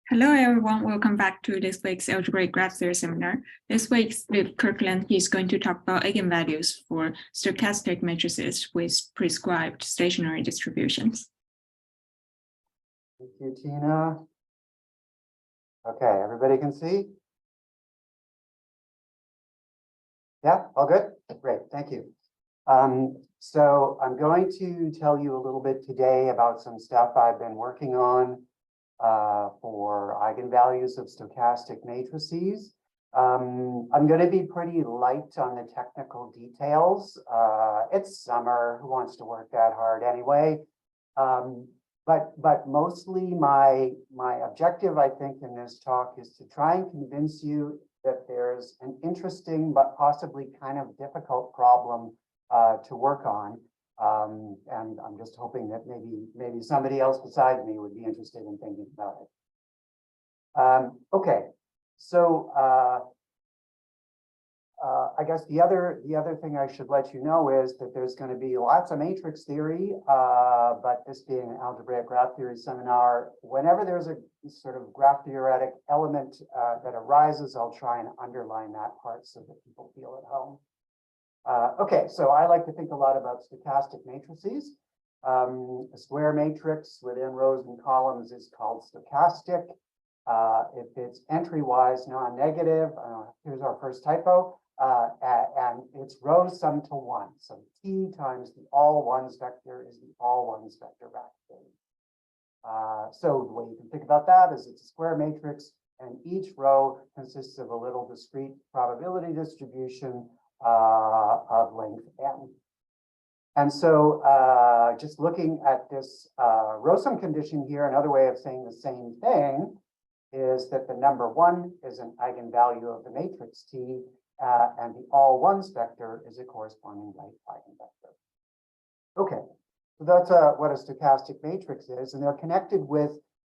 Hello, everyone. Welcome back to this week's algebraic graph theory seminar. This week with Kirkland, he's going to talk about eigenvalues for stochastic matrices with prescribed stationary distributions. Thank you, Tina. Okay, everybody can see? Yeah, all good? Great, thank you. So I'm going to tell you a little bit today about some stuff I've been working on for eigenvalues of stochastic matrices. I'm going to be pretty light on the technical details. It's summer, who wants to work that hard anyway? But mostly my objective, I think, in this talk is to try and convince you that there's an interesting but possibly kind of difficult problem to work on. And I'm just hoping that maybe somebody else besides me would be interested in thinking about it. Okay, so I guess the other thing I should let you know is that there's going to be lots of matrix theory, but this being an algebraic graph theory seminar, whenever there's a sort of graph theoretic element that arises, I'll try and underline that part so that people feel at home. Okay, so I like to think a lot about stochastic matrices. A square matrix with n rows and columns is called stochastic. If it's entry-wise non-negative, here's our first typo, and its rows sum to 1. So T times the all ones vector is the all ones vector back. So the way you can think about that is it's a square matrix, and each row consists of a little discrete probability distribution of length n. And so just looking at this row sum condition here, another way of saying the same thing is that the number 1 is an eigenvalue of the matrix T, and the all ones vector is a corresponding right eigenvector. Okay, so that's what a stochastic matrix is, and they're connected with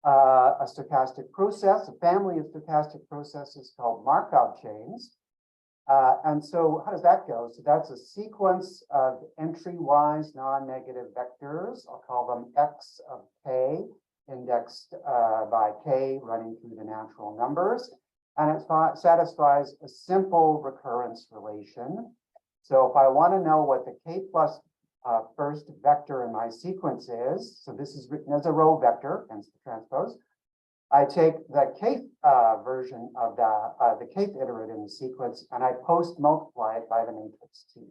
a stochastic process, a family of stochastic processes called Markov chains. And so how does that go? So that's a sequence of entry-wise non-negative vectors. I'll call them x of k, indexed by k running through the natural numbers. And it satisfies a simple recurrence relation. So if I want to know what the k plus first vector in my sequence is, so this is written as a row vector, hence the transpose, I take the kth version of the kth iterate in the sequence, and I post multiply it by the matrix T.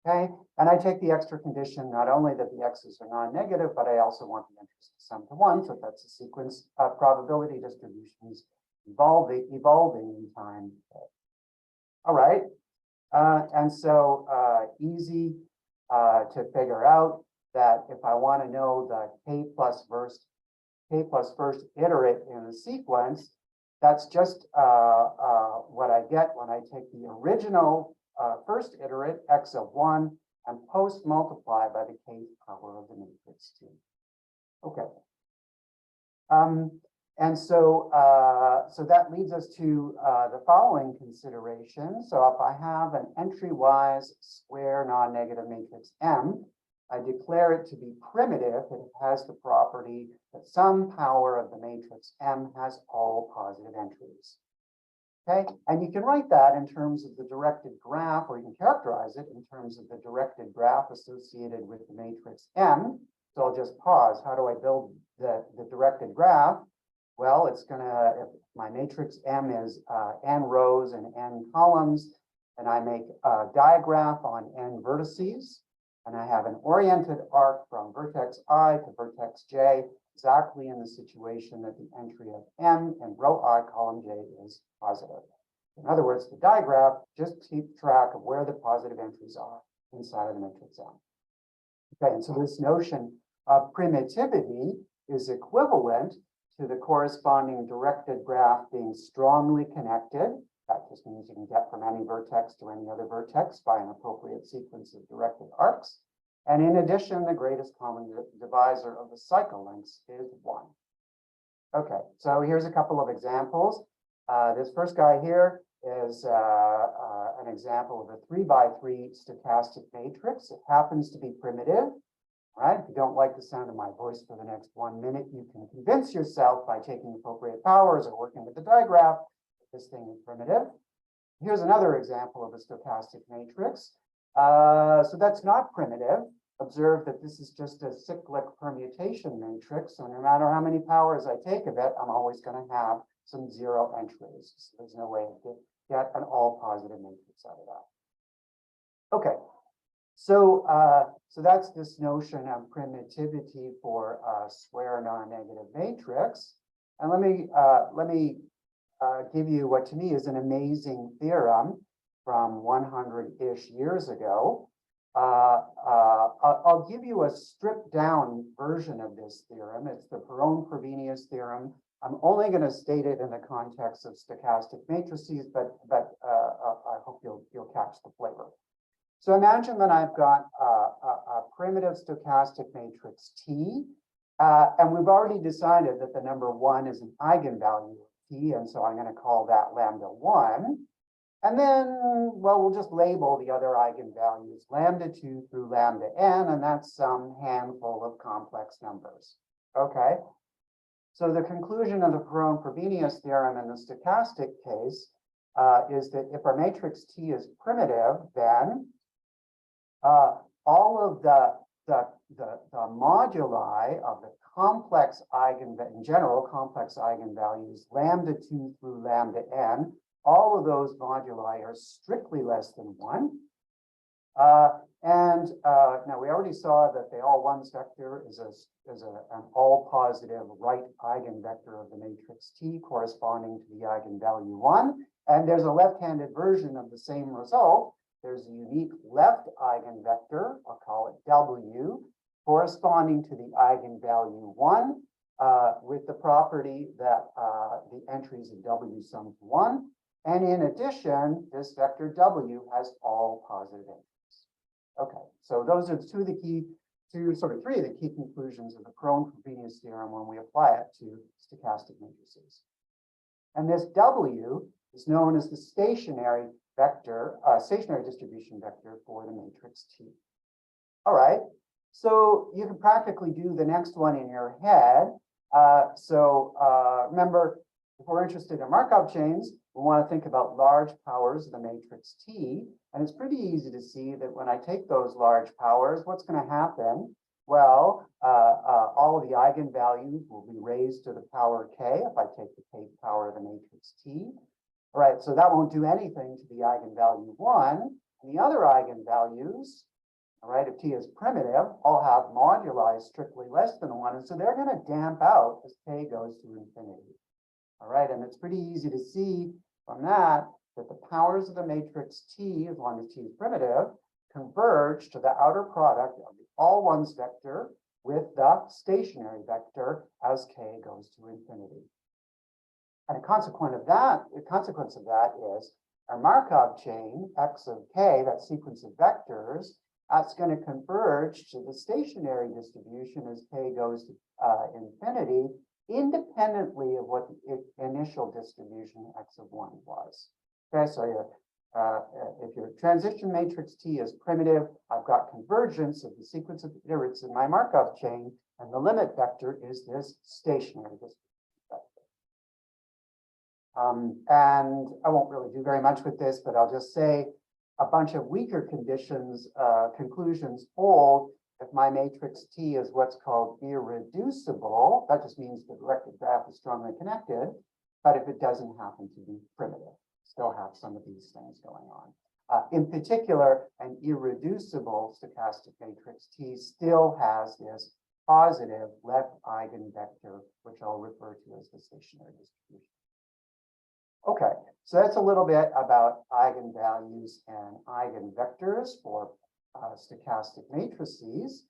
Okay, and I take the extra condition, not only that the x's are non-negative, but I also want the entries to sum to 1. So that's a sequence of probability distributions evolving in time. All right, and so easy to figure out that if I want to know the k plus first iterate in the sequence, that's just what I get when I take the original first iterate, x of 1, and post multiply by the kth power of the matrix T. Okay. And so, so that leads us to the following consideration. So if I have an entry-wise square non-negative matrix M, I declare it to be primitive if it has the property that some power of the matrix M has all positive entries. Okay, and you can write that in terms of the directed graph, or you can characterize it in terms of the directed graph associated with the matrix M. So I'll just pause. How do I build the directed graph? Well, it's gonna, if my matrix M is n rows and n columns, and I make a diagraph on n vertices, and I have an oriented arc from vertex I to vertex j, exactly in the situation that the entry of m and row I, column j is positive. In other words, the diagraph just keeps track of where the positive entries are inside of the matrix M. Okay, and so this notion of primitivity is equivalent to the corresponding directed graph being strongly connected. That just means you can get from any vertex to any other vertex by an appropriate sequence of directed arcs. And in addition, the greatest common divisor of the cycle lengths is 1. Okay, so here's a couple of examples. This first guy here is an example of a 3 by 3 stochastic matrix. It happens to be primitive. All right, if you don't like the sound of my voice for the next 1 minute, you can convince yourself by taking appropriate powers or working with the digraph that this thing is primitive. Here's another example of a stochastic matrix. So that's not primitive. Observe that this is just a cyclic permutation matrix. So no matter how many powers I take of it, I'm always going to have some zero entries. So there's no way to get an all positive matrix out of that. Okay. So, so that's this notion of primitivity for a square non-negative matrix. And let me give you what to me is an amazing theorem from 100-ish years ago. I'll give you a stripped down version of this theorem. It's the Perron-Frobenius theorem. I'm only going to state it in the context of stochastic matrices, but I hope you'll catch the flavor. So imagine that I've got a primitive stochastic matrix T, and we've already decided that the number 1 is an eigenvalue of T, and so I'm going to call that lambda 1. And then, well, we'll just label the other eigenvalues lambda 2 through lambda n, and that's some handful of complex numbers. Okay. So the conclusion of the Perron-Frobenius theorem in the stochastic case is that if our matrix T is primitive, then all of the moduli of the complex in general complex eigenvalues lambda 2 through lambda n, all of those moduli are strictly less than 1. Now we already saw that the all ones vector is an all positive right eigenvector of the matrix T corresponding to the eigenvalue 1. And there's a left-handed version of the same result. There's a unique left eigenvector, I'll call it W, corresponding to the eigenvalue 1 with the property that the entries of W sum to 1. And in addition, this vector W has all positive entries. Okay, so those are three of the key conclusions of the Perron-Frobenius theorem when we apply it to stochastic matrices. And this W is known as the stationary vector, stationary distribution vector for the matrix T. All right, so you can practically do the next one in your head. Remember, if we're interested in Markov chains, we want to think about large powers of the matrix T. And it's pretty easy to see that when I take those large powers, what's going to happen? Well, all of the eigenvalues will be raised to the power k if I take the k power of the matrix T. All right, so that won't do anything to the eigenvalue 1. And the other eigenvalues, all right, if T is primitive, all have moduli strictly less than 1. And so they're going to damp out as k goes to infinity. All right, and it's pretty easy to see from that the powers of the matrix T, as long as T is primitive, converge to the outer product of the all ones vector with the stationary vector as k goes to infinity. And a consequence of that is our Markov chain, x of k, that sequence of vectors, that's going to converge to the stationary distribution as k goes to infinity, independently of what the initial distribution x of 1 was. Okay, so if your transition matrix T is primitive, I've got convergence of the sequence of iterates in my Markov chain, and the limit vector is this stationary distribution vector. And I won't really do very much with this, but I'll just say a bunch of weaker conditions, conclusions hold if my matrix T is what's called irreducible. That just means the directed graph is strongly connected. But if it doesn't happen to be primitive, still have some of these things going on. In particular, an irreducible stochastic matrix T still has this positive left eigenvector, which I'll refer to as the stationary distribution. Okay, so that's a little bit about eigenvalues and eigenvectors for stochastic matrices.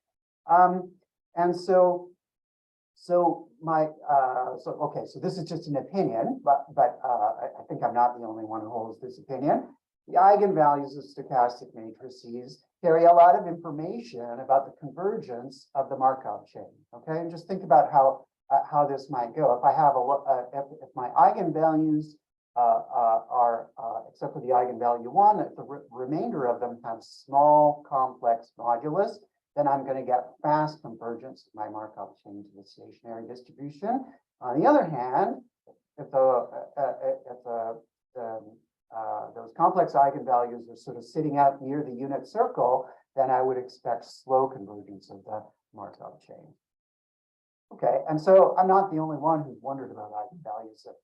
So this is just an opinion, but I think I'm not the only one who holds this opinion. The eigenvalues of stochastic matrices carry a lot of information about the convergence of the Markov chain. Okay, and just think about how this might go. If I have if my eigenvalues are except for the eigenvalue 1, if the remainder of them have small complex modulus, then I'm going to get fast convergence of my Markov chain to the stationary distribution. On the other hand, if those complex eigenvalues are sort of sitting out near the unit circle, then I would expect slow convergence of the Markov chain. Okay, and so I'm not the only one who's wondered about eigenvalues of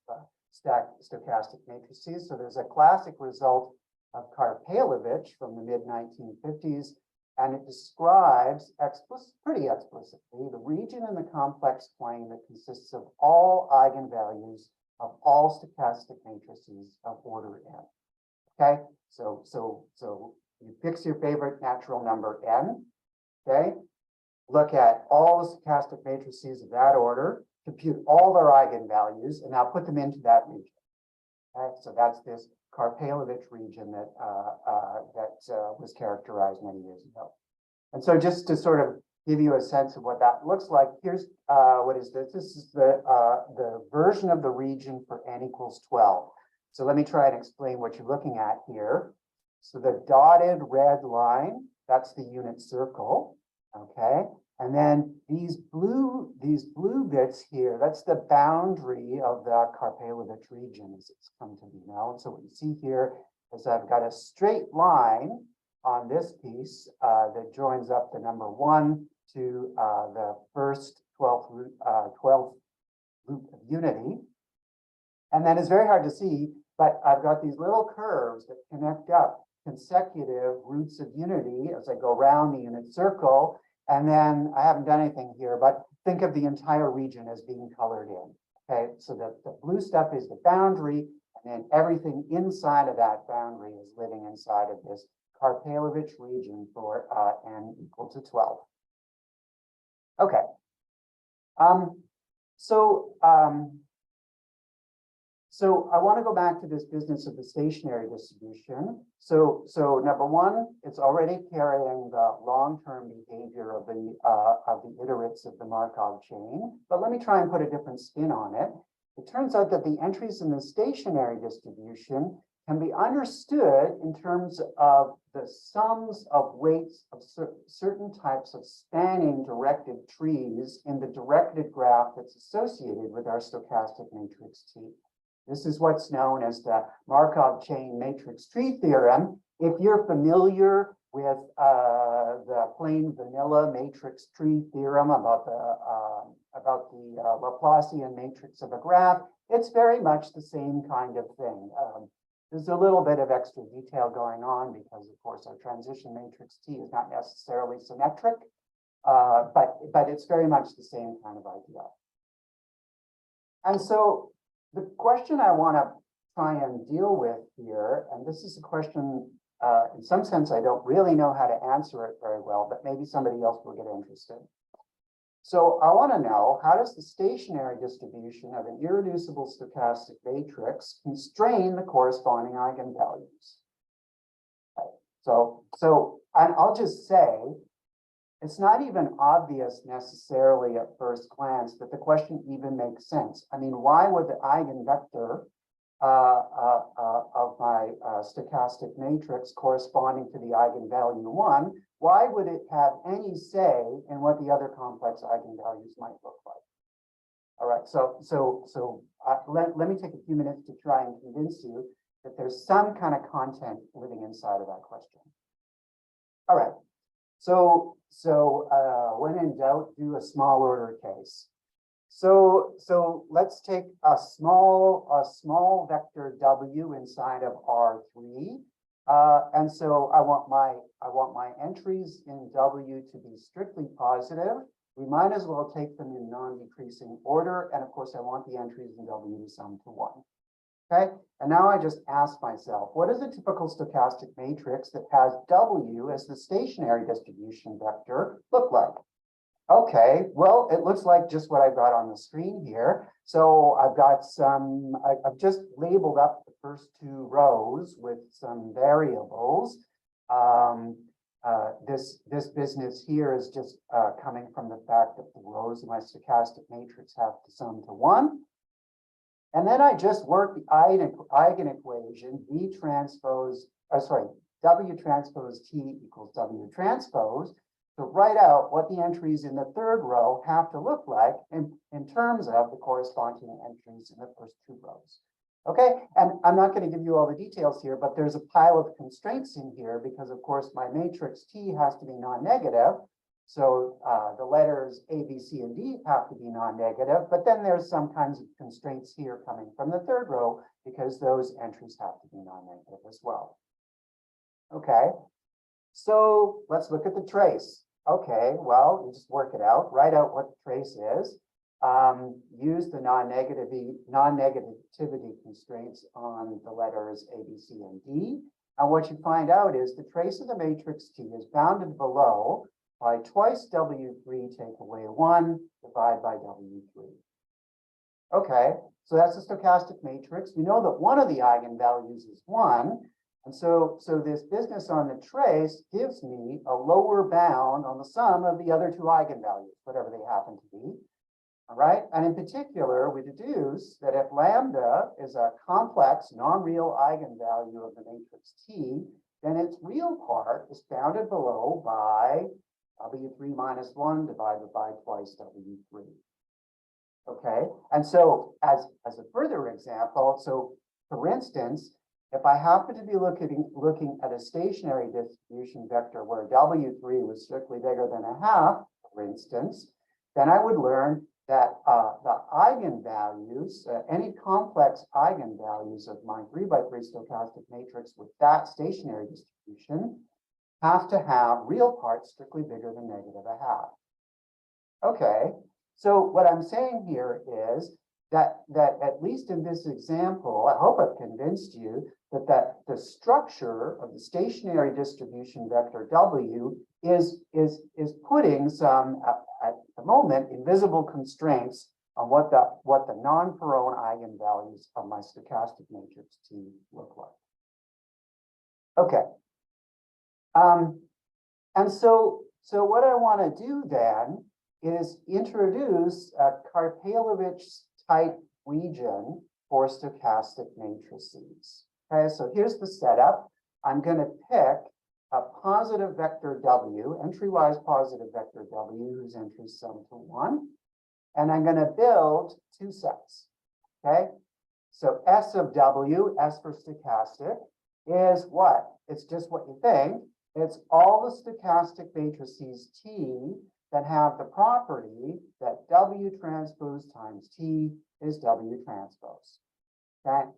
stochastic matrices. So there's a classic result of Karpelevich from the mid-1950s, and it describes pretty explicitly the region in the complex plane that consists of all eigenvalues of all stochastic matrices of order n. Okay, so you fix your favorite natural number n. Okay, look at all the stochastic matrices of that order, compute all their eigenvalues, and now put them into that region. Okay, so that's this Karpelevich region that was characterized many years ago. And so just to sort of give you a sense of what that looks like, here's what is this? This is the version of the region for n equals 12. So let me try and explain what you're looking at here. So the dotted red line, that's the unit circle, okay? And then these blue bits here, that's the boundary of the Karpelevich region as it's come to be now. And so what you see here is I've got a straight line on this piece that joins up the number 1 to the first 12th loop of unity. And then it's very hard to see, but I've got these little curves that connect up consecutive roots of unity as I go around the unit circle. And then I haven't done anything here, but think of the entire region as being colored in. Okay, so the blue stuff is the boundary, and then everything inside of that boundary is living inside of this Karpelevich region for n equal to 12. Okay. So I want to go back to this business of the stationary distribution. So number one, it's already carrying the long-term behavior of the iterates of the Markov chain. But let me try and put a different spin on it. It turns out that the entries in the stationary distribution can be understood in terms of the sums of weights of certain types of spanning directed trees in the directed graph that's associated with our stochastic matrix T. This is what's known as the Markov chain matrix tree theorem. If you're familiar with the plain vanilla matrix tree theorem about the Laplacian matrix of a graph, it's very much the same kind of thing. There's a little bit of extra detail going on because, of course, our transition matrix T is not necessarily symmetric, but it's very much the same kind of idea. And so the question I want to try and deal with here, and this is a question, in some sense, I don't really know how to answer it very well, but maybe somebody else will get interested. So I want to know, how does the stationary distribution of an irreducible stochastic matrix constrain the corresponding eigenvalues? Okay. So I'll just say, it's not even obvious necessarily at first glance that the question even makes sense. I mean, why would the eigenvector of my stochastic matrix corresponding to the eigenvalue 1, why would it have any say in what the other complex eigenvalues might look like? All right, so let me take a few minutes to try and convince you that there's some kind of content living inside of that question. All right, so when in doubt, do a small order case. So let's take a small vector W inside of R3. And so I want my entries in W to be strictly positive. We might as well take them in non-decreasing order. And of course, I want the entries in W to sum to 1. Okay, and now I just ask myself, what is a typical stochastic matrix that has W as the stationary distribution vector look like? Okay, well, it looks like just what I've got on the screen here. So I've got I've just labeled up the first 2 rows with some variables. This business here is just coming from the fact that the rows of my stochastic matrix have to sum to 1. And then I just work the eigenequation W transpose T equals W transpose. to write out what the entries in the third row have to look like in terms of the corresponding entries in the first two rows. Okay, and I'm not going to give you all the details here, but there's a pile of constraints in here because, of course, my matrix T has to be non-negative. So the letters A, B, C, and D have to be non-negative, but then there's some kinds of constraints here coming from the third row because those entries have to be non-negative as well. Okay, so let's look at the trace. Okay, well, you just work it out, write out what the trace is. Use the non-negativity constraints on the letters A, B, C, and D. And what you find out is the trace of the matrix T is bounded below by twice W3 take away 1, divide by W3. Okay, so that's a stochastic matrix. We know that one of the eigenvalues is 1. And so this business on the trace gives me a lower bound on the sum of the other two eigenvalues, whatever they happen to be. All right, and in particular, we deduce that if lambda is a complex non-real eigenvalue of the matrix T, then its real part is bounded below by W3 minus 1 divided by twice W3. Okay, and so as a further example, so for instance, if I happen to be looking at a stationary distribution vector where W3 was strictly bigger than a half, for instance, then I would learn that the eigenvalues, any complex eigenvalues of my 3x3 stochastic matrix with that stationary distribution have to have real parts strictly bigger than negative a half. Okay, so what I'm saying here is that at least in this example, I hope I've convinced you that the structure of the stationary distribution vector W is putting some at the moment invisible constraints on what the non-Perron eigenvalues of my stochastic matrix T look like. Okay, and so what I want to do then is introduce a Karpelevich type region for stochastic matrices. Okay, so here's the setup. I'm going to pick a positive vector W, entry-wise positive vector W, whose entries sum to 1. And I'm going to build two sets. Okay, so S of W, S for stochastic, is what? It's just what you think. It's all the stochastic matrices T that have the property that W transpose times T is W transpose. Okay.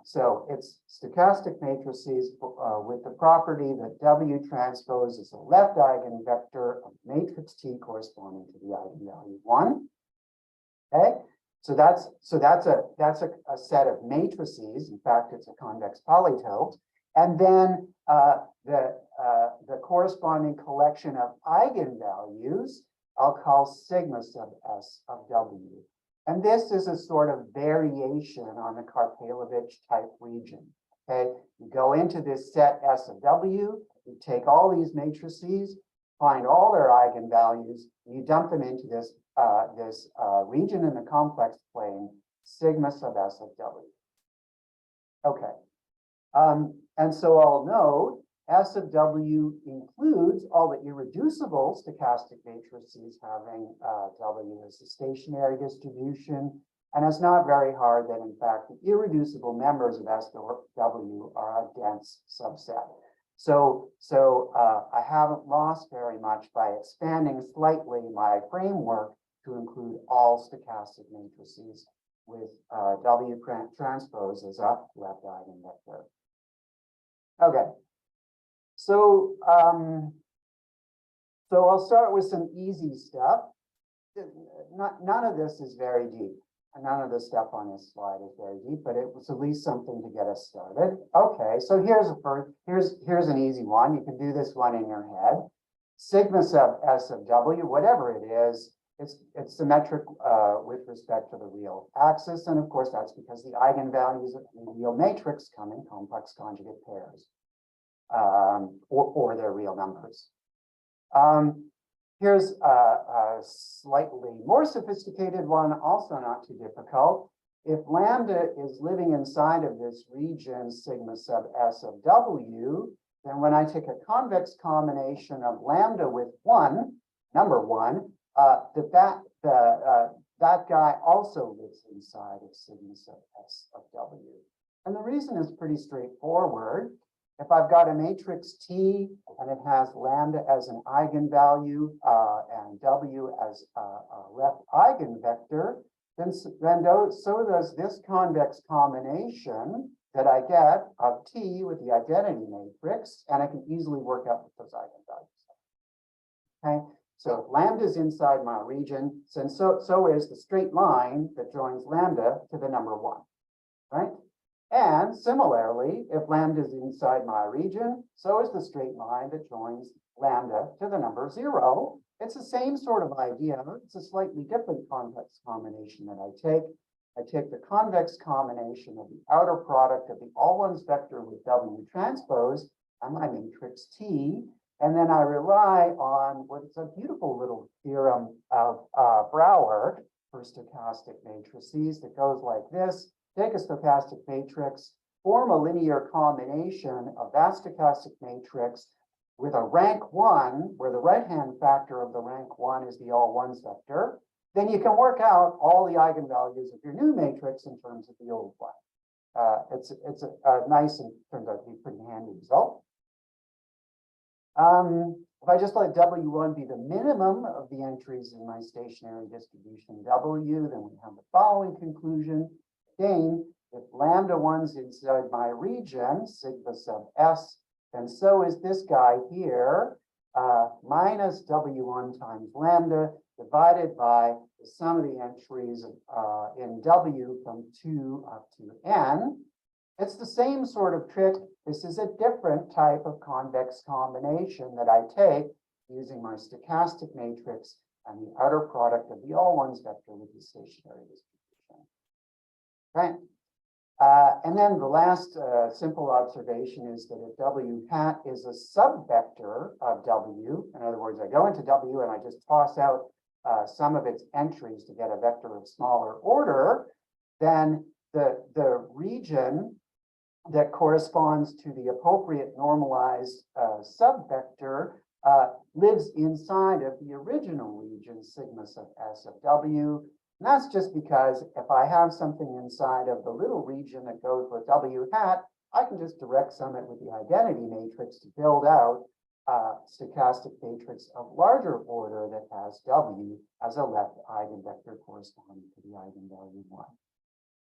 So it's stochastic matrices with the property that W transpose is a left eigenvector of matrix T corresponding to the eigenvalue 1. Okay, so that's a set of matrices. In fact, it's a convex polytope, and then the corresponding collection of eigenvalues I'll call sigma sub S of W. And this is a sort of variation on the Karpelevich type region. Okay, you go into this set S of W, you take all these matrices, find all their eigenvalues, and you dump them into this region in the complex plane, sigma sub S of W. Okay, and so I'll note S of W includes all the irreducible stochastic matrices having W as a stationary distribution. And it's not very hard that, in fact, the irreducible members of S of W are a dense subset. So I haven't lost very much by expanding slightly my framework to include all stochastic matrices with W transpose as a left eigenvector. Okay. So I'll start with some easy stuff. None of this is very deep. None of the stuff on this slide is very deep, but it was at least something to get us started. Okay, so here's an easy one. You can do this one in your head. Sigma sub S of W, whatever it is, it's symmetric with respect to the real axis, and of course that's because the eigenvalues of the real matrix come in complex conjugate pairs. Or their real numbers. Here's a slightly more sophisticated one, also not too difficult. If lambda is living inside of this region sigma sub S of W, then when I take a convex combination of lambda with number one, that guy also lives inside of sigma sub S of W. And the reason is pretty straightforward. If I've got a matrix T and it has lambda as an eigenvalue and W as a left eigenvector, then so does this convex combination that I get of T with the identity matrix, and I can easily work out what those eigenvalues are. Okay, so if lambda is inside my region, then so is the straight line that joins lambda to the number one, right? And similarly, if lambda is inside my region, so is the straight line that joins lambda to the number 0. It's the same sort of idea. It's a slightly different convex combination that I take. I take the convex combination of the outer product of the all ones vector with W transpose and my matrix T, and then I rely on what's a beautiful little theorem of Brouwer for stochastic matrices that goes like this. Take a stochastic matrix, form a linear combination of that stochastic matrix with a rank 1, where the right-hand factor of the rank 1 is the all ones vector. Then you can work out all the eigenvalues of your new matrix in terms of the old one. It's a nice and turns out to be a pretty handy result. If I just let W1 be the minimum of the entries in my stationary distribution W, then we have the following conclusion. Again, if lambda 1's inside my region, sigma sub S, and so is this guy here, minus W1 times lambda divided by the sum of the entries in W from 2 up to N. It's the same sort of trick. This is a different type of convex combination that I take using my stochastic matrix and the outer product of the all ones vector with the stationary distribution. Right. And then the last simple observation is that if W hat is a subvector of W, in other words, I go into W and I just toss out some of its entries to get a vector of smaller order, then the region that corresponds to the appropriate normalized subvector lives inside of the original region sigma sub S of W. And that's just because if I have something inside of the little region that goes with W hat, I can just direct sum it with the identity matrix to build out a stochastic matrix of larger order that has W as a left eigenvector corresponding to the eigenvalue 1.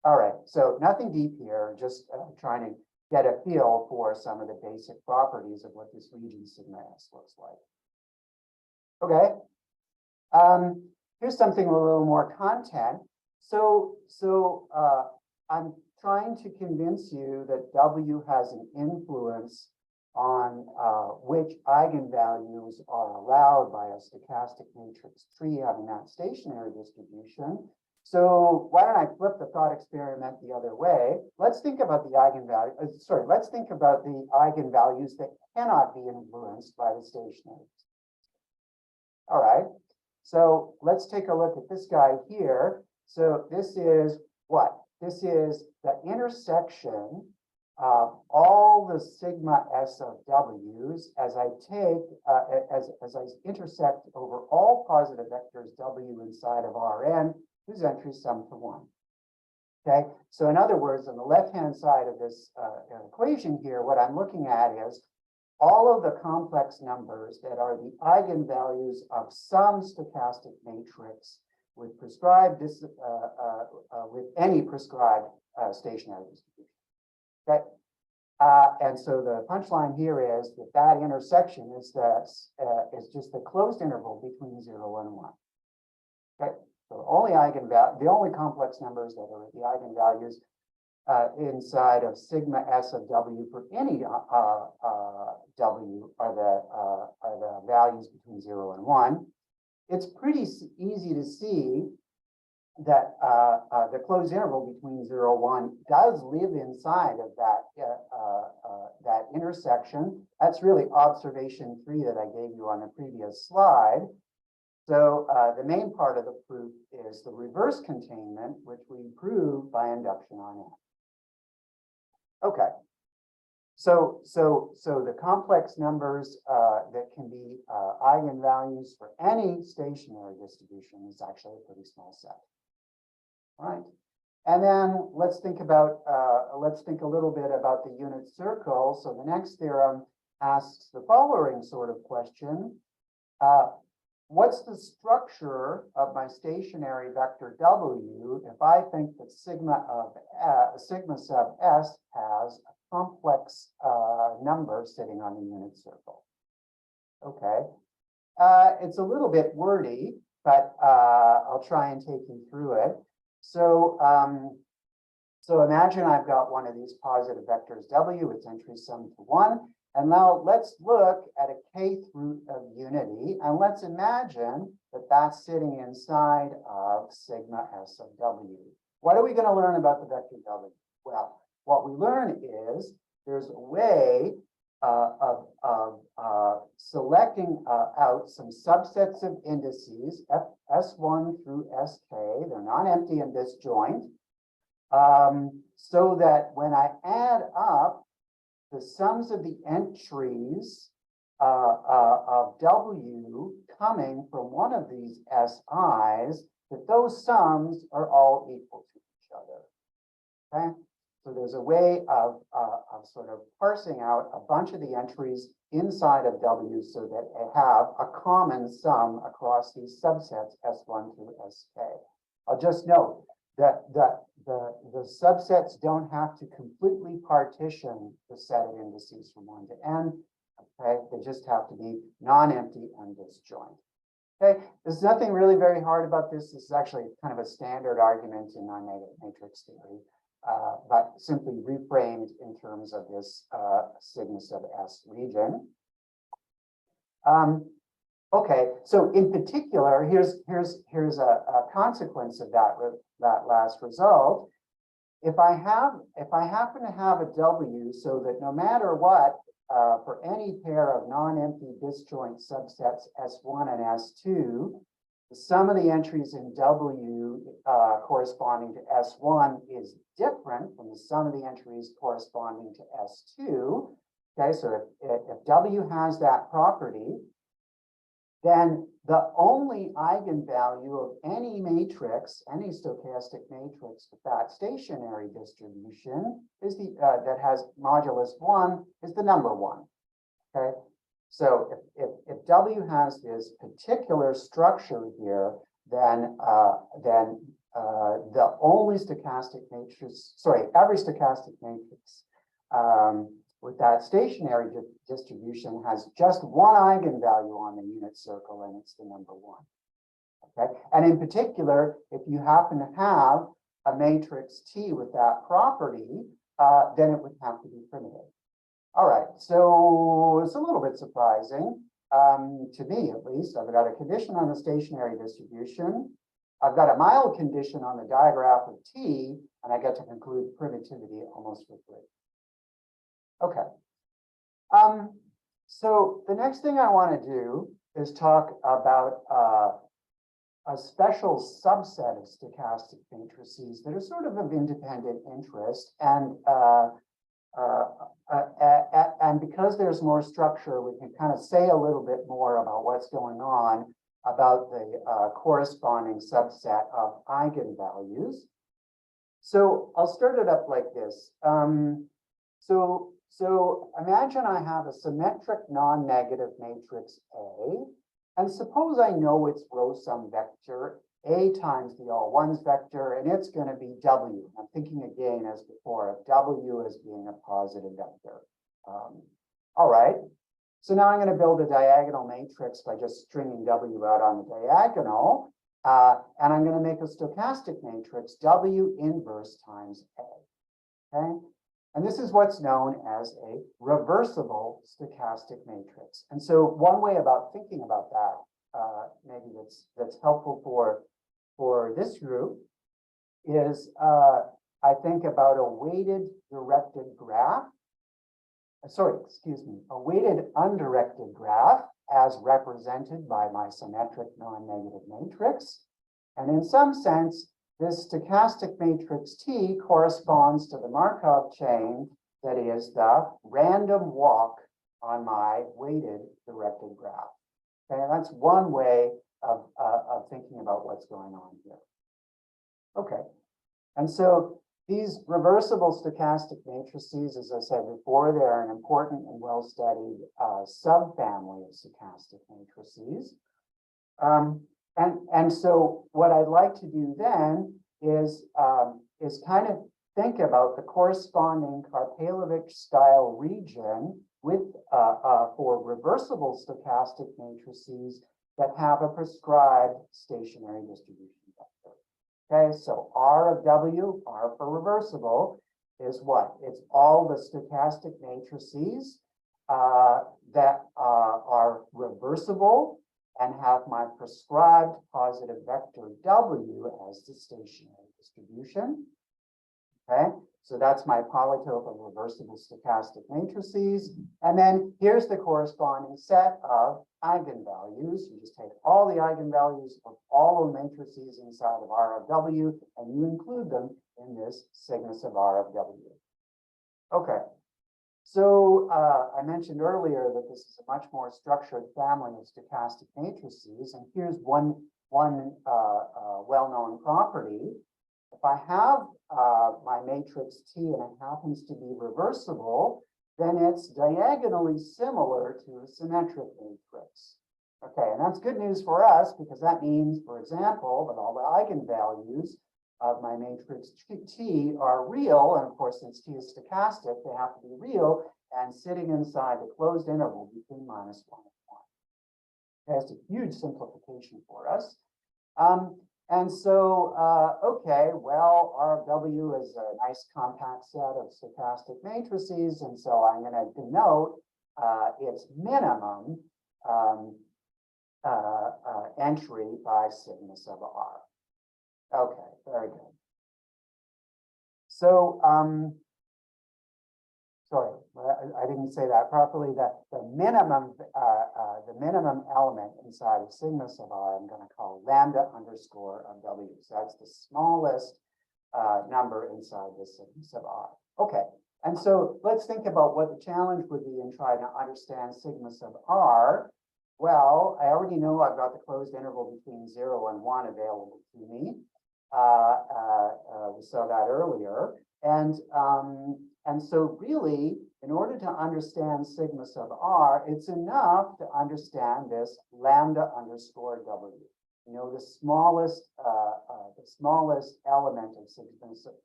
All right, so nothing deep here, just trying to get a feel for some of the basic properties of what this region sigma S looks like. Okay. Here's something with a little more content. So I'm trying to convince you that W has an influence on which eigenvalues are allowed by a stochastic matrix tree having that stationary distribution. So why don't I flip the thought experiment the other way? Let's think about the eigenvalue. Let's think about the eigenvalues that cannot be influenced by the stationary. All right. So let's take a look at this guy here. So this is what? This is the intersection of all the sigma S of W's as I take, as I intersect over all positive vectors W inside of Rn, whose entries sum to 1. Okay, so in other words, on the left-hand side of this equation here, what I'm looking at is all of the complex numbers that are the eigenvalues of some stochastic matrix with prescribed with any prescribed stationary distribution. Okay, and so the punchline here is that that intersection is just the closed interval between 0 and 1. Okay, so the only complex numbers that are the eigenvalues inside of sigma S of W for any W are the values between 0 and 1. It's pretty easy to see that the closed interval between 0 and 1 does live inside of that intersection. That's really observation 3 that I gave you on the previous slide. So the main part of the proof is the reverse containment, which we prove by induction on N. Okay, the complex numbers that can be eigenvalues for any stationary distribution is actually a pretty small set. All right. And then let's think a little bit about the unit circle. So the next theorem asks the following sort of question. What's the structure of my stationary vector W if I think that sigma sub S has a complex number sitting on the unit circle? Okay. It's a little bit wordy, but I'll try and take you through it. So imagine I've got one of these positive vectors W, its entries sum to 1. And now let's look at a kth root of unity, and let's imagine that that's sitting inside of sigma S of W. What are we going to learn about the vector W? Well, what we learn is there's a way of selecting out some subsets of indices, S1 through SK, they're non-empty and disjoint, so that when I add up the sums of the entries of W coming from one of these SIs, that those sums are all equal to each other. Okay, so there's a way of sort of parsing out a bunch of the entries inside of W so that they have a common sum across these subsets S1 through SK. I'll just note that the subsets don't have to completely partition the set of indices from 1 to n. Okay, they just have to be non-empty and disjoint. Okay, there's nothing really very hard about this. This is actually kind of a standard argument in non-negative matrix theory, but simply reframed in terms of this sigma sub S region. Okay, so in particular, here's a consequence of that last result. If I happen to have a W so that no matter what, for any pair of non-empty disjoint subsets S1 and S2, the sum of the entries in W corresponding to S1 is different from the sum of the entries corresponding to S2. Okay, so if W has that property, then the only eigenvalue of any matrix, any stochastic matrix with that stationary distribution is that has modulus 1 is the number 1. Okay, so if W has this particular structure here, then the only stochastic matrix, every stochastic matrix with that stationary distribution has just one eigenvalue on the unit circle, and it's the number 1. Okay, and in particular, if you happen to have a matrix T with that property, then it would have to be primitive. All right, so it's a little bit surprising to me, at least. I've got a condition on the stationary distribution. I've got a mild condition on the digraph of T, and I get to conclude primitivity almost for free. Okay. So the next thing I want to do is talk about a special subset of stochastic matrices that are sort of independent interest, and because there's more structure, we can kind of say a little bit more about what's going on about the corresponding subset of eigenvalues. So I'll start it up like this. So imagine I have a symmetric non-negative matrix A, and suppose I know its row sum vector A times the all ones vector, and it's going to be W. I'm thinking again as before of W as being a positive vector. All right, so now I'm going to build a diagonal matrix by just stringing W out on the diagonal, and I'm going to make a stochastic matrix W inverse times A. Okay. And this is what's known as a reversible stochastic matrix. And so one way about thinking about that, maybe that's helpful for this group, is I think about a weighted directed graph. A weighted undirected graph as represented by my symmetric non-negative matrix. And in some sense, this stochastic matrix T corresponds to the Markov chain that is the random walk on my weighted directed graph. Okay, that's one way of thinking about what's going on here. Okay, and so these reversible stochastic matrices, as I said before, they're an important and well-studied subfamily of stochastic matrices. And so what I'd like to do then is kind of think about the corresponding Karpelevich style region with for reversible stochastic matrices that have a prescribed stationary distribution vector. Okay, so R of W, R for reversible, is what? It's all the stochastic matrices that are reversible and have my prescribed positive vector W as the stationary distribution. Okay, so that's my polytope of reversible stochastic matrices. And then here's the corresponding set of eigenvalues. You just take all the eigenvalues of all the matrices inside of R of W, and you include them in this sigma sub R of W. Okay, so I mentioned earlier that this is a much more structured family of stochastic matrices, and here's one well-known property. If I have my matrix T and it happens to be reversible, then it's diagonally similar to a symmetric matrix. Okay, and that's good news for us because that means, for example, that all the eigenvalues of my matrix T are real, and of course, since T is stochastic, they have to be real and sitting inside the closed interval between -1 and 1. Okay, that's a huge simplification for us. And so, okay, well, R of W is a nice compact set of stochastic matrices, and so I'm going to denote its minimum entry by sigma sub R. Okay, very good. So, sorry, I didn't say that properly. The minimum element inside of sigma sub R, I'm going to call lambda underscore of W. So that's the smallest number inside the sigma sub R. Okay, and so let's think about what the challenge would be in trying to understand sigma sub R. Well, I already know I've got the closed interval between 0 and 1 available to me. We saw that earlier. And so really, in order to understand sigma sub R, it's enough to understand this lambda underscore W. You know, the smallest element of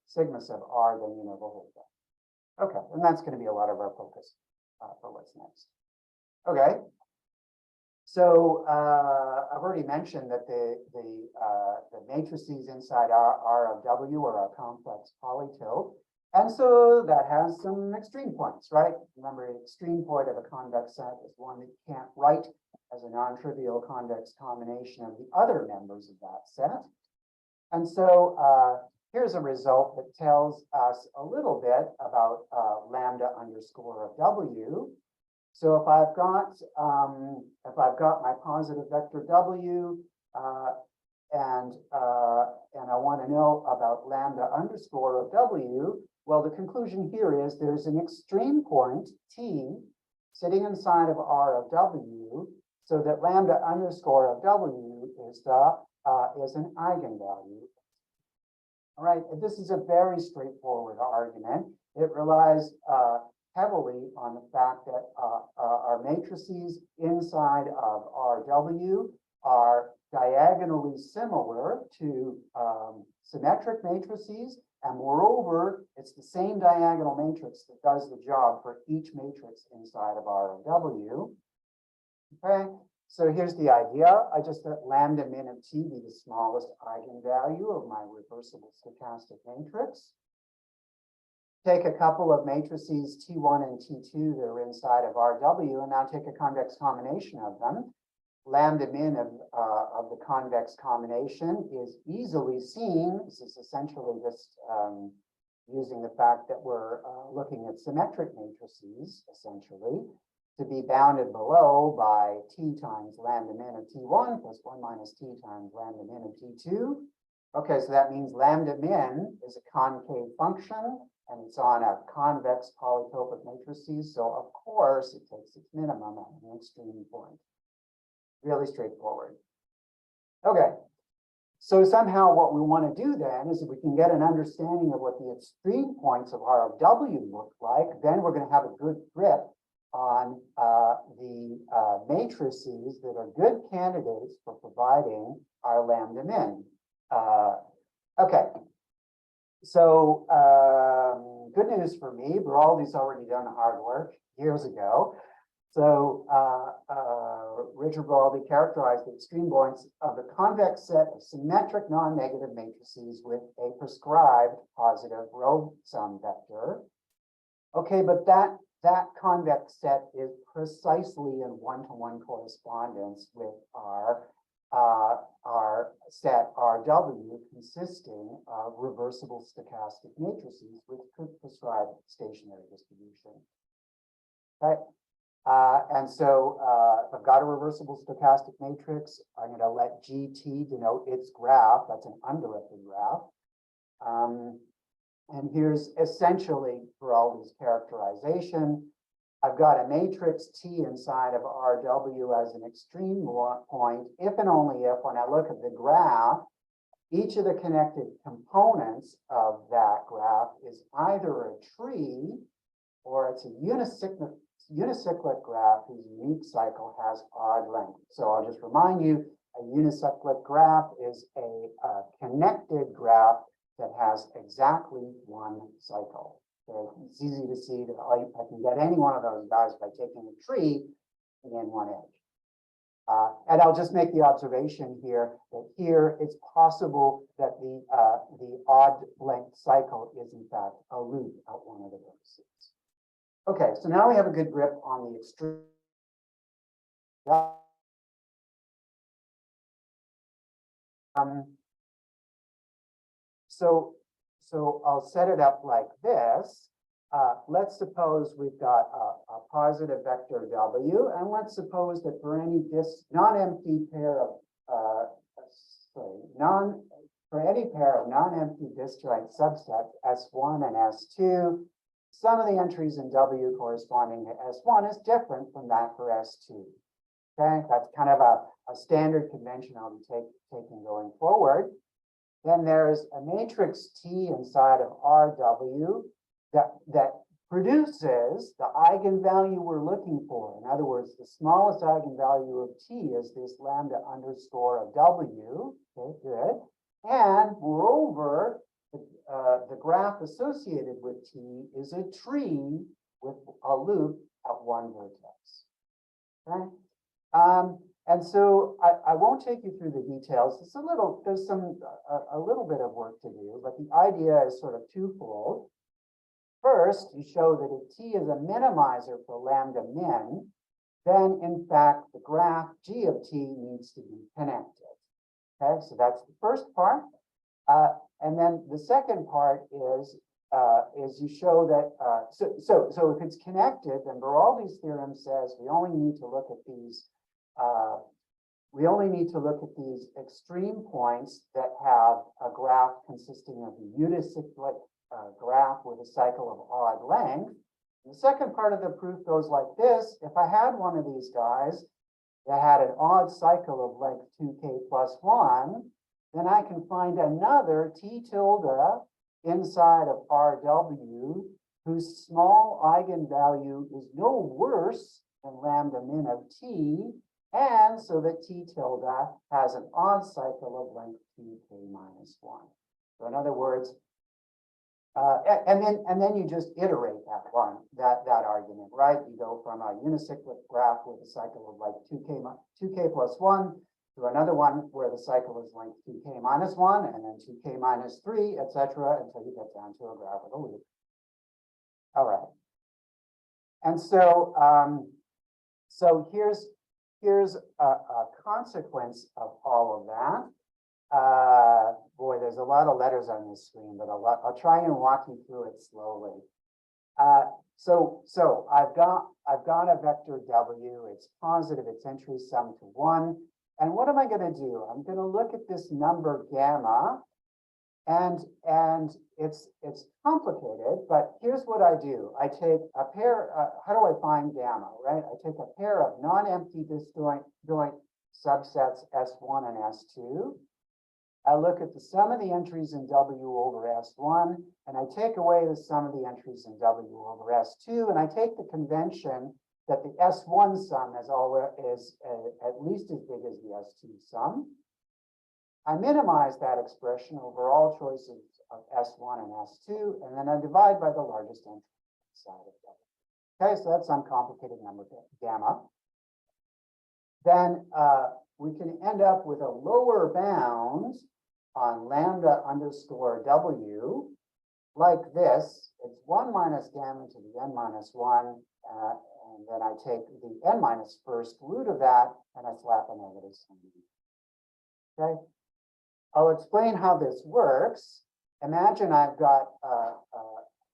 sigma sub R, then you know the whole thing. Okay, and that's going to be a lot of our focus for what's next. Okay. So I've already mentioned that the matrices inside R of W are a complex polytope. And so that has some extreme points, right? Remember, the extreme point of a convex set is one that you can't write as a non-trivial convex combination of the other members of that set. And so here's a result that tells us a little bit about lambda underscore of W. So if I've got my positive vector W and I want to know about lambda underscore of W, well, the conclusion here is there's an extreme point T sitting inside of R of W, so that lambda underscore of W is an eigenvalue. All right, this is a very straightforward argument. It relies heavily on the fact that our matrices inside of RW are diagonally similar to symmetric matrices, and moreover, it's the same diagonal matrix that does the job for each matrix inside of R of W. Okay, so here's the idea. I just let lambda min of T be the smallest eigenvalue of my reversible stochastic matrix. Take a couple of matrices T1 and T2 that are inside of RW, and now take a convex combination of them. Lambda min of the convex combination is easily seen. This is essentially just using the fact that we're looking at symmetric matrices, essentially, to be bounded below by T times lambda min of T1 plus 1 minus T times lambda min of T2. Okay, so that means lambda min is a concave function. and it's on a convex polytopic matrices. So of course it takes its minimum at an extreme point. Really straightforward. Okay. So somehow what we want to do then is if we can get an understanding of what the extreme points of RW look like, then we're going to have a good grip on the matrices that are good candidates for providing our lambda min. Okay. So good news for me, Beraldi's already done hard work years ago. So Richard Beraldi characterized the extreme points of the convex set of symmetric non-negative matrices with a prescribed positive row sum vector. Okay, but that convex set is precisely in one-to-one correspondence with our set RW consisting of reversible stochastic matrices with prescribed stationary distribution. Okay. And so if I've got a reversible stochastic matrix, I'm going to let GT denote its graph. That's an undirected graph. And here's essentially Beraldi's characterization. I've got a matrix T inside of RW as an extreme point, if and only if, when I look at the graph, each of the connected components of that graph is either a tree or it's a unicyclic graph whose unique cycle has odd length. So I'll just remind you, a unicyclic graph is a connected graph that has exactly one cycle. So it's easy to see that I can get any one of those guys by taking a tree and then one edge. And I'll just make the observation here that here it's possible that the odd length cycle is in fact a loop at one of the vertices. Okay, so now we have a good grip on the extreme. So I'll set it up like this. Let's suppose we've got a positive vector W, and let's suppose that for any non-empty pair of for any pair of non-empty disjoint subsets S1 and S2, some of the entries in W corresponding to S1 is different from that for S2. Okay, that's kind of a standard convention I'll be taking going forward. Then there's a matrix T inside of RW that produces the eigenvalue we're looking for. In other words, the smallest eigenvalue of T is this lambda underscore of W. Okay, good. And moreover, the graph associated with T is a tree with a loop at one vertex. Okay. And so I won't take you through the details. There's a little bit of work to do, but the idea is sort of twofold. First, you show that if T is a minimizer for lambda min, then in fact the graph G of T needs to be connected. Okay, so that's the first part. And then the second part is you show that so if it's connected, then Beraldi's theorem says we only need to look at these extreme points that have a graph consisting of a unicyclic graph with a cycle of odd length. And the second part of the proof goes like this: if I had one of these guys that had an odd cycle of length 2k plus 1, then I can find another T tilde inside of RW whose small eigenvalue is no worse than lambda min of T, and so that T tilde has an odd cycle of length 2k minus 1. So in other words, and then you just iterate that argument, right? You go from a unicyclic graph with a cycle of like 2k plus 1 to another one where the cycle is length 2k minus 1, and then 2k minus 3, etc., until you get down to a graph with a loop. All right. And so so here's a consequence of all of that. Boy, there's a lot of letters on this screen, but I'll try and walk you through it slowly. So I've got a vector W. It's positive. Its entries sum to 1. And what am I going to do? I'm going to look at this number gamma, And it's complicated, but here's what I do. I take a pair, how do I find gamma, right? I take a pair of non-empty disjoint subsets S1 and S2. I look at the sum of the entries in W over S1, and I take away the sum of the entries in W over S2, and I take the convention that the S1 sum is at least as big as the S2 sum. I minimize that expression over all choices of S1 and S2, and then I divide by the largest entry side of W. Okay, so that's some complicated number gamma. Then we can end up with a lower bound on lambda underscore W like this. It's 1 minus gamma to the n minus 1, and then I take the n minus first root of that, and I slap a negative sign. Okay. I'll explain how this works. Imagine I've got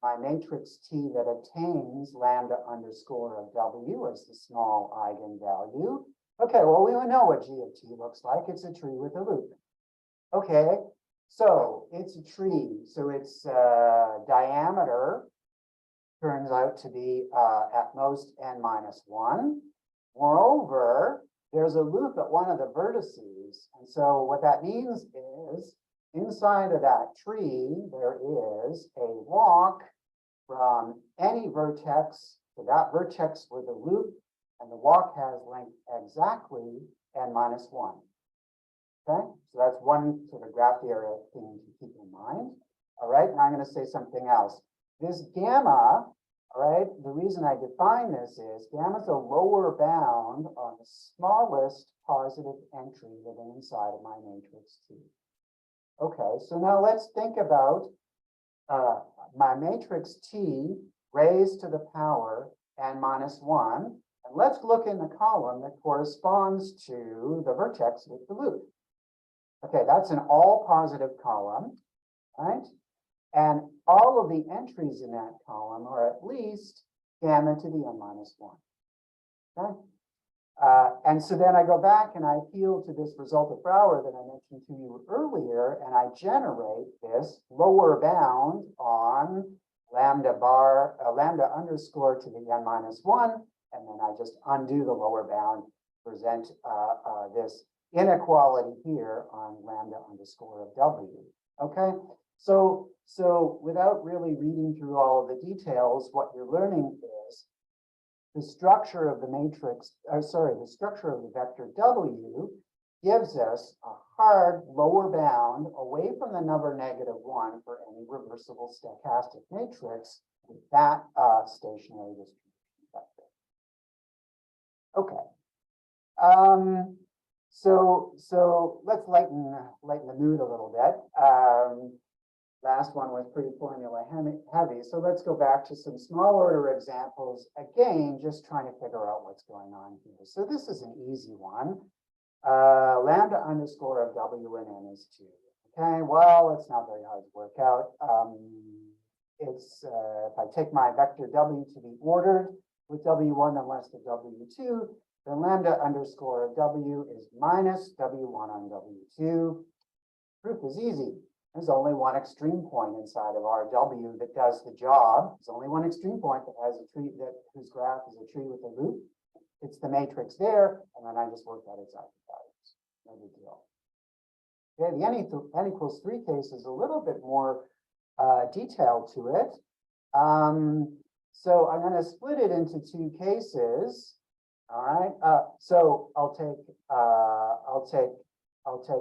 my matrix T that obtains lambda underscore of W as the small eigenvalue. Okay, well, we know what G of T looks like. It's a tree with a loop. Okay, so it's a tree. So its diameter turns out to be at most n minus 1. Moreover, there's a loop at one of the vertices. And so what that means is inside of that tree, there is a walk from any vertex to that vertex with a loop, and the walk has length exactly n minus 1. Okay, so that's one sort of graph theory thing to keep in mind. All right, now I'm going to say something else. This gamma, all right, the reason I define this is gamma is a lower bound on the smallest positive entry within inside of my matrix T. Okay, so now let's think about my matrix T raised to the power n minus 1. And let's look in the column that corresponds to the vertex with the loop. Okay, that's an all positive column, right? And all of the entries in that column are at least gamma to the n minus 1. Okay? And so then I go back and I appeal to this result of Brouwer that I mentioned to you earlier, and I generate this lower bound on lambda underscore to the n minus 1, and then I just undo the lower bound, present this inequality here on lambda underscore of W. Okay, so without really reading through all of the details, what you're learning is the structure of the matrix, the structure of the vector W gives us a hard lower bound away from the number -1 for any reversible stochastic matrix with that stationary distribution vector. Okay. So let's lighten the mood a little bit. Last one was pretty formula heavy. So let's go back to some small order examples. Again, just trying to figure out what's going on here. So this is an easy one. Lambda underscore of W and N is 2. Okay, well, it's not very hard to work out. If I take my vector W to be ordered with W1 and less than W2, then lambda underscore of W is minus W1 on W2. Proof is easy. There's only one extreme point inside of our W that does the job. There's only one extreme point that has a tree whose graph is a tree with a loop. It's the matrix there, and then I just work out its eigenvalues. No big deal. Okay, the n equals 3 case is a little bit more detail to it. So I'm going to split it into 2 cases. All right. So I'll take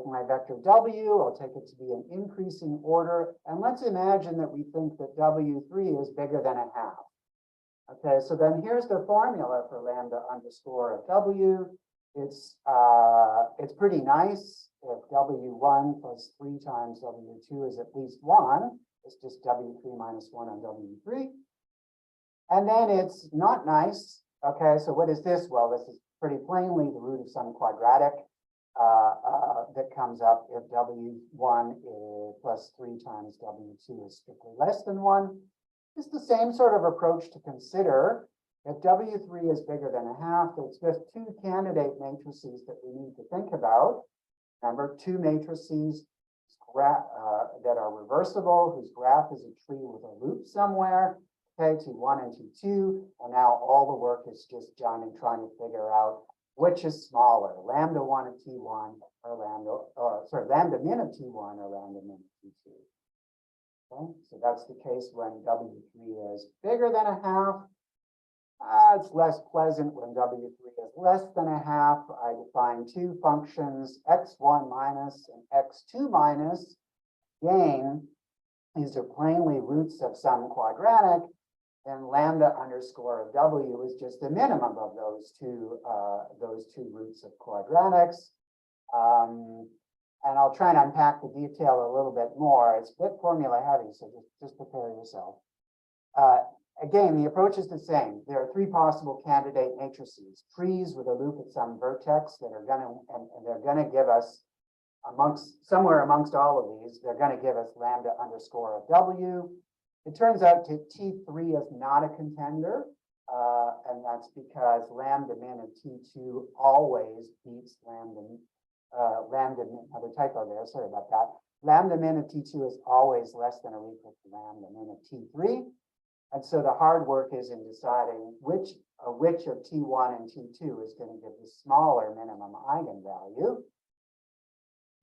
my vector W, I'll take it to be an increasing order, and let's imagine that we think that W3 is bigger than 1/2. Okay, so then here's the formula for lambda underscore of W. It's pretty nice. If W1 plus 3 times W2 is at least 1, it's just W3 minus 1 on W3. And then it's not nice. Okay, so what is this? Well, this is pretty plainly the root of some quadratic that comes up if W1 plus 3 times W2 is strictly less than 1. It's the same sort of approach to consider. If W3 is bigger than 1/2, there's just 2 candidate matrices that we need to think about. Remember, 2 matrices, that are reversible, whose graph is a tree with a loop somewhere. Okay, T1 and T2, and now all the work is just done in trying to figure out which is smaller, lambda 1 of T1 or lambda min of T1 or lambda min of T2. Okay, so that's the case when W3 is bigger than a half. It's less pleasant when W3 is less than a half. I define two functions, x1 minus and x2 minus. Again, these are plainly roots of some quadratic, and lambda underscore of W is just the minimum of those two roots of quadratics. And I'll try and unpack the detail a little bit more. It's a bit formula heavy, so just prepare yourself. Again, the approach is the same. There are three possible candidate matrices, trees with a loop at some vertex that are they're gonna give us somewhere amongst all of these, they're gonna give us lambda underscore of W. It turns out that T3 is not a contender, and that's because lambda min of T2 always beats lambda min, another typo there, sorry about that. Lambda min of T2 is always less than or equal to lambda min of T3. And so the hard work is in deciding which of T1 and T2 is going to give the smaller minimum eigenvalue.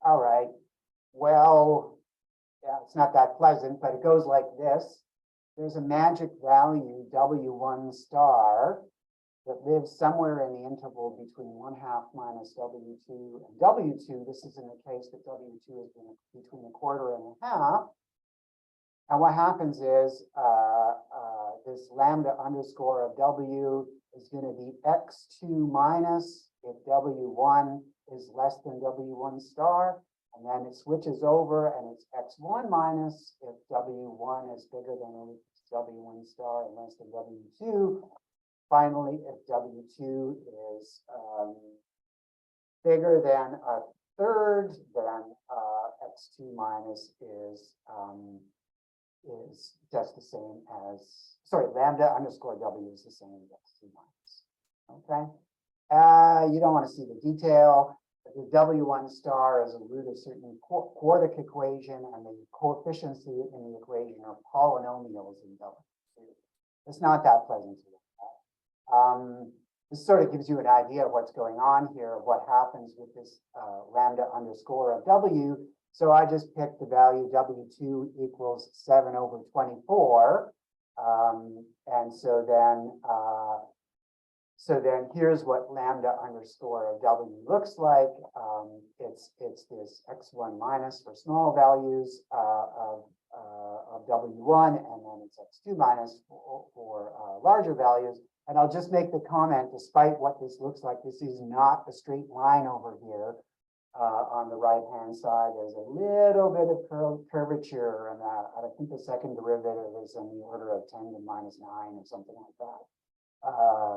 All right, well, yeah, it's not that pleasant, but it goes like this. There's a magic value W1 star that lives somewhere in the interval between 1/2 minus W2 and W2. This is in the case that W2 is between 1/4 and 1/2. And what happens is this lambda underscore of W is going to be x2 minus if W1 is less than W1 star. And then it switches over and it's x1 minus if W1 is bigger than W1 star and less than W2. Finally, if W2 is bigger than 1/3, then x2 minus is just the same as, lambda underscore W is the same as x2 minus. Okay. You don't want to see the detail. The W1 star is a root of certain quartic equation, and the coefficients in the equation are polynomials in W2. It's not that pleasant to look at. This sort of gives you an idea of what's going on here, of what happens with this lambda underscore of W. So I just picked the value W2 equals 7/24. And so then here's what lambda underscore of W looks like. It's this x1 minus for small values of W1, and then it's x2 minus for larger values. And I'll just make the comment, despite what this looks like, this is not a straight line over here. On the right-hand side, there's a little bit of curvature, and I think the second derivative is in the order of 10 to minus 9 or something like that.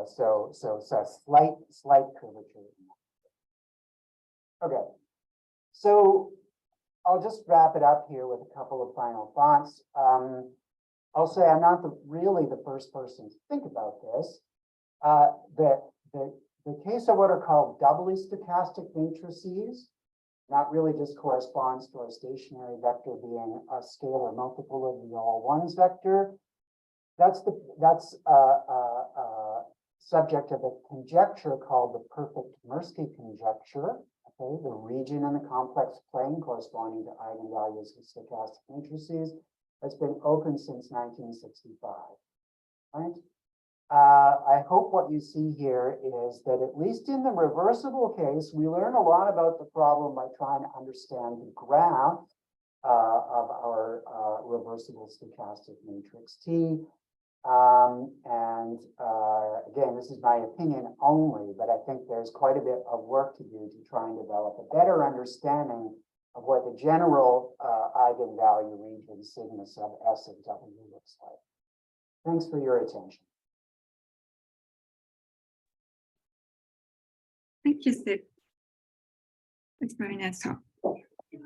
So slight curvature. Okay, so I'll just wrap it up here with a couple of final thoughts. I'll say I'm not really the first person to think about this. The case of what are called doubly stochastic matrices not really just corresponds to our stationary vector being a scalar multiple of the all ones vector. That's subject of a conjecture called the perfect Mirsky conjecture. Okay, the region in the complex plane corresponding to eigenvalues of stochastic matrices that's been open since 1965. Right? I hope what you see here is that at least in the reversible case, we learn a lot about the problem by trying to understand the graph of our reversible stochastic matrix T. Again, this is my opinion only, but I think there's quite a bit of work to do to try and develop a better understanding of what the general eigenvalue region sigma sub S of W looks like. Thanks for your attention. Thank you, Steve. It's very nice talk.